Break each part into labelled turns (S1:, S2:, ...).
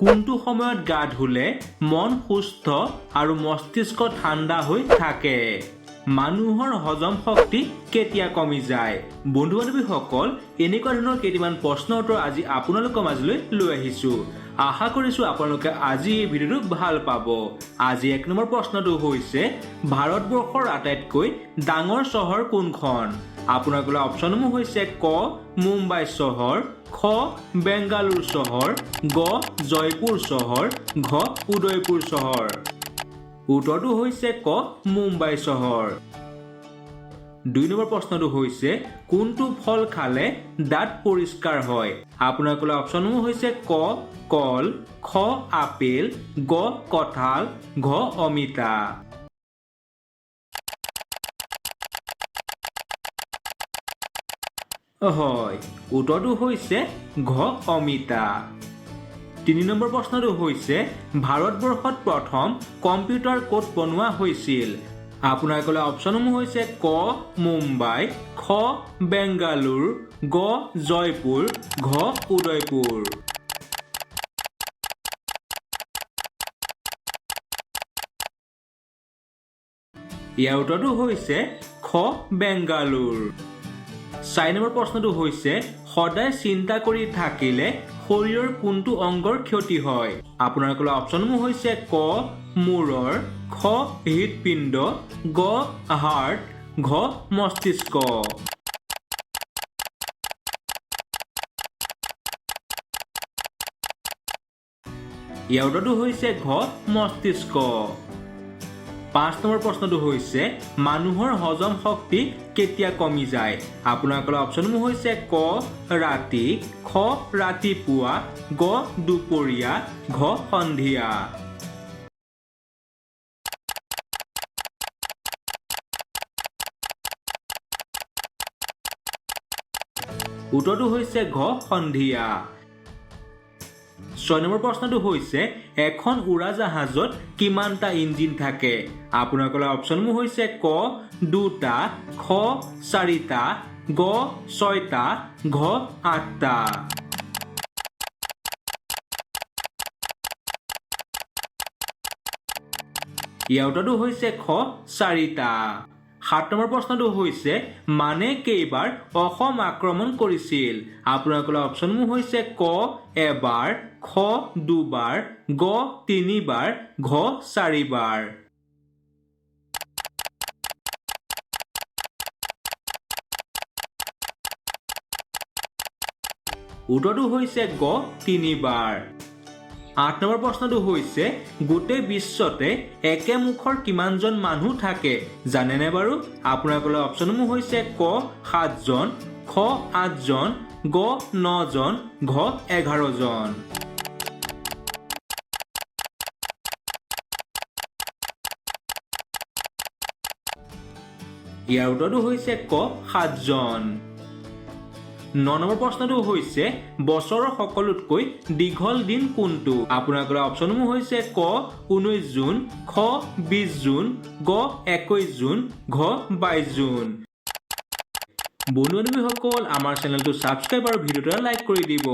S1: কোনটো সময়ত গা ধুলে মন সুস্থ আৰু মস্তিষ্ক ঠাণ্ডা হৈ থাকে? মানুহৰ হজম শক্তি কেতিয়া কমি যায়? বন্ধু বান্ধৱীসকল, এনেকুৱা ধৰণৰ কেইটামান প্ৰশ্নৰ উত্তৰ আজি আপোনালোকৰ মাজলৈ লৈ আহিছো। আশা কৰিছো আপোনালোকে আজি এই ভিডিঅ'টো ভাল পাব। আজি 1 নম্বৰ প্ৰশ্নটো হৈছে ভাৰতবৰ্ষৰ আটাইতকৈ ডাঙৰ চহৰ কোনখন? আপোনালোকৰ অপচনসমূহ হৈছে ক মুম্বাই চহৰ, খ বেংগালুৰু চহৰ, গ জয়পুৰ চহৰ, ঘ উদয়পুৰ চহৰ। উত্তৰটো হৈছে ক মুম্বাই চহৰ। 2 নম্বৰ প্ৰশ্নটো হৈছে কোনটো ফল খালে দাঁত পৰিষ্কাৰ হয়? আপোনালোকৰ অপচনসমূহ হৈছে ক কল, খ আপেল, গ কঁঠাল, ঘ অমিতা। হয়, উত্তৰটো হৈছে ঘ অমিতা। 3 নম্বৰ প্ৰশ্নটো হৈছে ভাৰতবৰ্ষত প্ৰথম কম্পিউটাৰ ক'ত বনোৱা হৈছিল? আপোনালোকৰ অপচনসমূহ হৈছে ক মুম্বাই, খ বেংগালুৰু, গ জয়পুৰ, ঘ উদয়পুৰ। ইয়াৰ উত্তৰটো হৈছে খ বেংগালুৰু। 4 নম্বৰ প্ৰশ্নটো হৈছে সদায় চিন্তা কৰি থাকিলে শৰীৰৰ কোনটো অংগৰ ক্ষতি হয়? আপোনালোকৰ অপচনসমূহ হৈছে ক মূৰৰ, খ হৃদপিণ্ড, গ হাৰ্ট, ঘ মস্তিষ্ক। ইয়াৰ উত্তৰটো হৈছে ঘ মস্তিষ্ক। 5 নম্বৰ প্ৰশ্নটো হৈছে মানুহৰ হজম শক্তি কেতিয়া কমি যায়? আপোনালোকৰ অপচনসমূহ হৈছে ক ৰাতি, খ ৰাতিপুৱা, গ দুপৰীয়া, ঘ সন্ধিয়া। উত্তৰটো হৈছে ঘ সন্ধিয়া। 6 নম্বৰ প্ৰশ্নটো হৈছে এখন উৰাজাহাজত কিমানটা ইঞ্জিন থাকে? আপোনালোকৰ অপচনসমূহ হৈছে ক 2টা, খ 4টা, গ 6টা, ঘ 8টা। ইয়াৰ উত্তৰটো হৈছে খ 4টা। 7 নম্বৰ প্ৰশ্নটো হৈছে মানে কেইবাৰ অসম আক্ৰমণ কৰিছিল? আপোনালোকৰ অপচনসমূহ হৈছে ক এবাৰ, খ 2বাৰ, গ 3বাৰ, ঘ 4বাৰ। উত্তৰটো হৈছে গ 3বাৰ। 8 নম্বৰ প্ৰশ্নটো হৈছে গোটেই বিশ্বতে একে মুখৰ কিমানজন মানুহ থাকে জানেনে বাৰু? আপোনালোকৰ অপচনসমূহ হৈছে ক 7জন, খ 8জন, গ 9জন, ঘ 11জন। ইয়াৰ উত্তৰটো হৈছে ক 7জন। 9 নম্বৰ প্ৰশ্নটো হৈছে বছৰৰ সকলোতকৈ দীঘল দিন কোনটো? আপোনালোকৰ অপচনসমূহ হৈছে ক 19 জুন, খ 20 জুন, গ 21 জুন, ঘ 22 জুন। বন্ধু বান্ধৱীসকল, আমাৰ চেনেলটো ছাবস্ক্ৰাইব আৰু ভিডিঅ'টো লাইক কৰি দিব।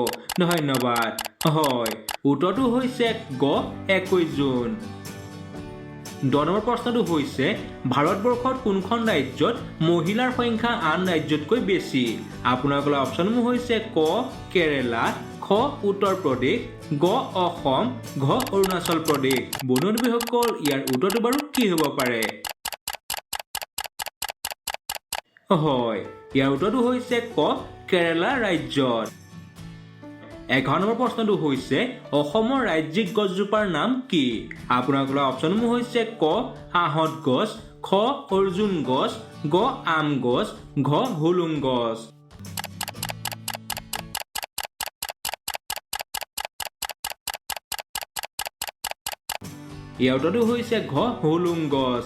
S1: ধন্যবাদ। হয়, উত্তৰটো হৈছে গ 21 জুন। 10 নম্বৰ প্ৰশ্নটো হৈছে ভাৰতবৰ্ষত কোনখন ৰাজ্যত মহিলাৰ সংখ্যা আন ৰাজ্যতকৈ বেছি? আপোনালোকৰ অপচনসমূহ হৈছে ক কেৰেলা, খ উত্তৰ প্ৰদেশ, গ অসম, ঘ অৰুণাচল প্ৰদেশ। বন্ধু বান্ধৱীসকল, ইয়াৰ উত্তৰটো বাৰু কি হ'ব পাৰে? হয়, ইয়াৰ উত্তৰটো হৈছে ক কেৰেলা ৰাজ্যত। 11 নম্বৰ প্ৰশ্নটো হৈছে অসমৰ ৰাজ্যিক গছজোপাৰ নাম কি? আপোনালোকৰ অপচনসমূহ হৈছে ক আহঁত গছ, খ অৰ্জুন গছ, গ আম গছ, ঘ হুলুং গছ। ইয়াৰ উত্তৰটো হৈছে ঘ হুলুং গছ।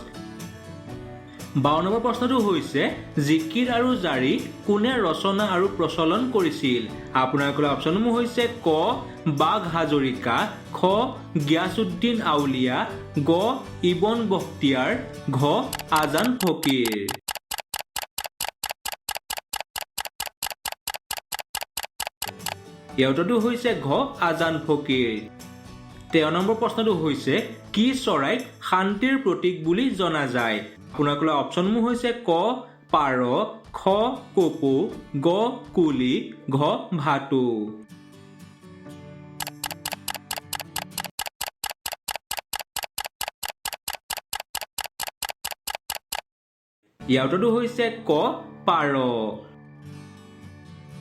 S1: 52 নম্বৰ প্ৰশ্নটো হৈছে জিকিৰ আৰু জাৰি কোনে ৰচনা আৰু প্ৰচলন কৰিছিল? আপোনালোকৰ অপচনসমূহ হৈছে ক বাঘ হাজৰিকা, খ গিয়াছুদ্দিন আউলিয়া, গ ইবন বখতিয়াৰ, ঘ আজান ফকীৰ। ইয়াৰ উত্তৰটো হৈছে ঘ আজান ফকীৰ। 13 নম্বৰ প্ৰশ্নটো হৈছে কি চৰাইক শান্তিৰ প্ৰতীক বুলি জনা যায় আপোনালোকৰ অপচনসমূহ হৈছে ক পাৰ খ কপৌ গ কুলি ঘ ভাটৌ ইয়াৰ উত্তৰটো হৈছে ক পাৰ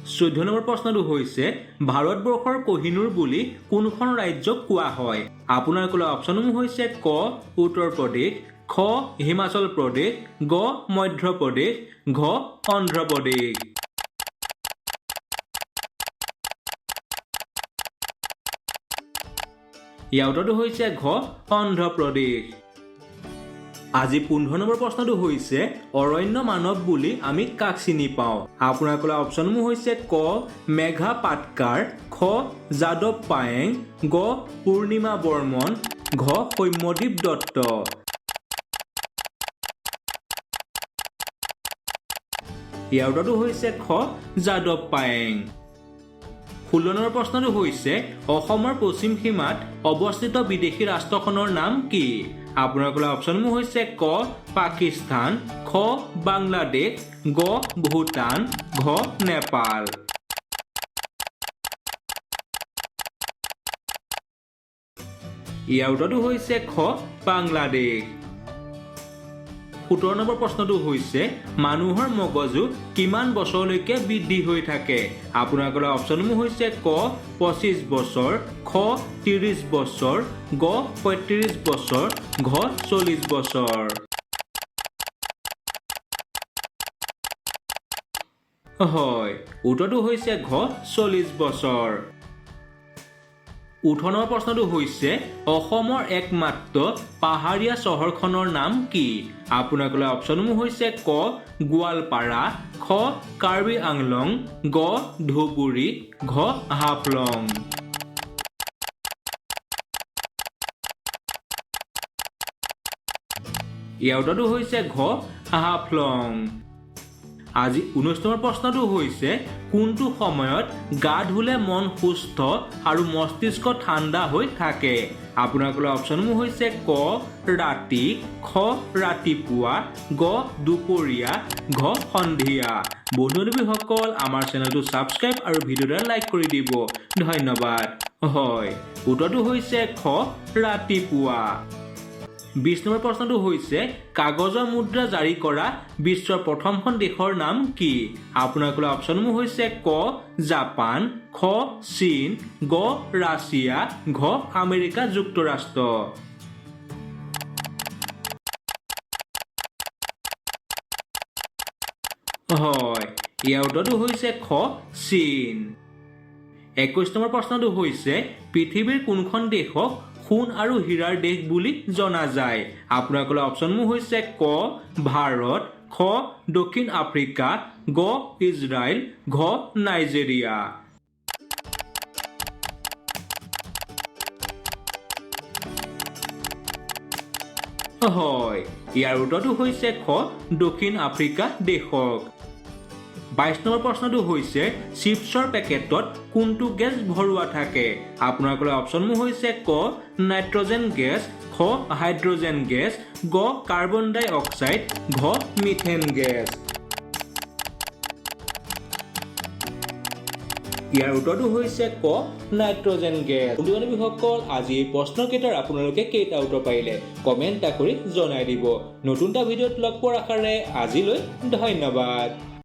S1: 14 নম্বৰ প্ৰশ্নটো হৈছে ভাৰতবৰ্ষৰ কোহিনুৰ বুলি কোনখন ৰাজ্যক কোৱা হয় আপোনালোকৰ অপচনসমূহ হৈছে ক উত্তৰ প্ৰদেশ খ হিমাচল প্ৰদেশ গ মধ্য প্ৰদেশ ঘ অন্ধ্ৰ প্ৰদেশ ইয়াৰ উত্তৰটো হৈছে ঘ অন্ধ্ৰ প্ৰদেশ আজি 15 নম্বৰ প্ৰশ্নটো হৈছে অৰণ্য মানৱ বুলি আমি কাক চিনি পাওঁ আপোনালোকৰ অপচনসমূহ হৈছে ক মেঘা পাটকাৰ খ যাদৱ পায়েং গ পূৰ্ণিমা বৰ্মন ঘ সৌম্যদীপ দত্ত ইয়াৰ উত্তৰটো হৈছে খ যাদৱ পায়েং 16 নম্বৰ প্ৰশ্নটো হৈছে অসমৰ পশ্চিম সীমাত অৱস্থিত বিদেশী ৰাষ্ট্ৰখনৰ নাম কি আপোনালোকৰ অপচনসমূহ হৈছে ক পাকিস্তান খ বাংলাদেশ গ ভূটান ঘ নেপাল ইয়াৰ উত্তৰটো হৈছে খ বাংলাদেশ 17 নম্বৰ প্ৰশ্নটো হৈছে মানুহৰ মগজু কিমান বছৰলৈকে বৃদ্ধি হৈ থাকে আপোনালোকৰ অপচনসমূহ হৈছে ক 25 বছৰ খ 30 বছৰ গ 35 বছৰ ঘ 40 বছৰ হয় উত্তৰটো হৈছে ঘ 40 বছৰ 18 নম্বৰ প্ৰশ্নটো হৈছে অসমৰ একমাত্ৰ পাহাৰীয়া চহৰখনৰ নাম কি আপোনালোকৰ অপচনসমূহ হৈছে ক গোৱালপাৰা খ কাৰ্বি আংলং গ ধুবুৰী ঘ হাফলং ইয়াৰ উত্তৰটো হৈছে ঘ হাফলং আজি 19 নম্বৰ প্ৰশ্নটো হৈছে কোনটো সময়ত গা ধুলে মন সুস্থ আৰু মস্তিষ্ক ঠাণ্ডা হৈ থাকে আপোনালোকৰ অপচনসমূহ হৈছে ক ৰাতি খ ৰাতিপুৱা গ দুপৰীয়া ঘ সন্ধিয়া বন্ধু-বান্ধৱীসকল আমাৰ চেনেলটো ছাবস্ক্ৰাইব আৰু ভিডিঅ'টো লাইক কৰি দিব ধন্যবাদ হয় উত্তৰটো হৈছে খ ৰাতিপুৱা 20 নম্বৰ প্ৰশ্নটো হৈছে কাগজৰ মুদ্ৰা জাৰি কৰা বিশ্বৰ প্ৰথমখন দেশৰ নাম কি আপোনালোকৰ অপচনসমূহ হৈছে ক জাপান খ চীন গ ৰাছিয়া ঘ আমেৰিকা যুক্তৰাষ্ট্ৰ হয় ইয়াৰ উত্তৰটো হৈছে খ চীন 21 নম্বৰ প্ৰশ্নটো হৈছে পৃথিৱীৰ কোনখন দেশক সোণ আৰু হীৰাৰ দেশ বুলি জনা যায় আপোনালোকৰ অপচনসমূহ হৈছে ক ভাৰত খ দক্ষিণ আফ্ৰিকা গ ইজৰাইল ঘ নাইজেৰিয়া হয় ইয়াৰ উত্তৰটো হৈছে খ দক্ষিণ আফ্ৰিকা দেশক 22 নম্বৰ প্ৰশ্নটো হৈছে চিপছৰ পেকেটত কোনটো গেছ ভৰোৱা থাকে আপোনালোকৰ অপচনসমূহ হৈছে ক নাইট্ৰজেন গেছ খ হাইড্ৰজেন গেছ গ কাৰ্বন ডাই অক্সাইড ঘ মিথেন গেছ ইয়াৰ উত্তৰটো হৈছে ক নাইট্ৰজেন গেছ বন্ধু-বান্ধৱীসকল আজি এই প্ৰশ্নকেইটাৰ আপোনালোকে কেইটা উত্তৰ পাৰিলে কমেণ্ট কৰি জনাই দিব নতুন এটা ভিডিঅ'ত লগ পোৱাৰ আশাৰে আজিলৈ ধন্যবাদ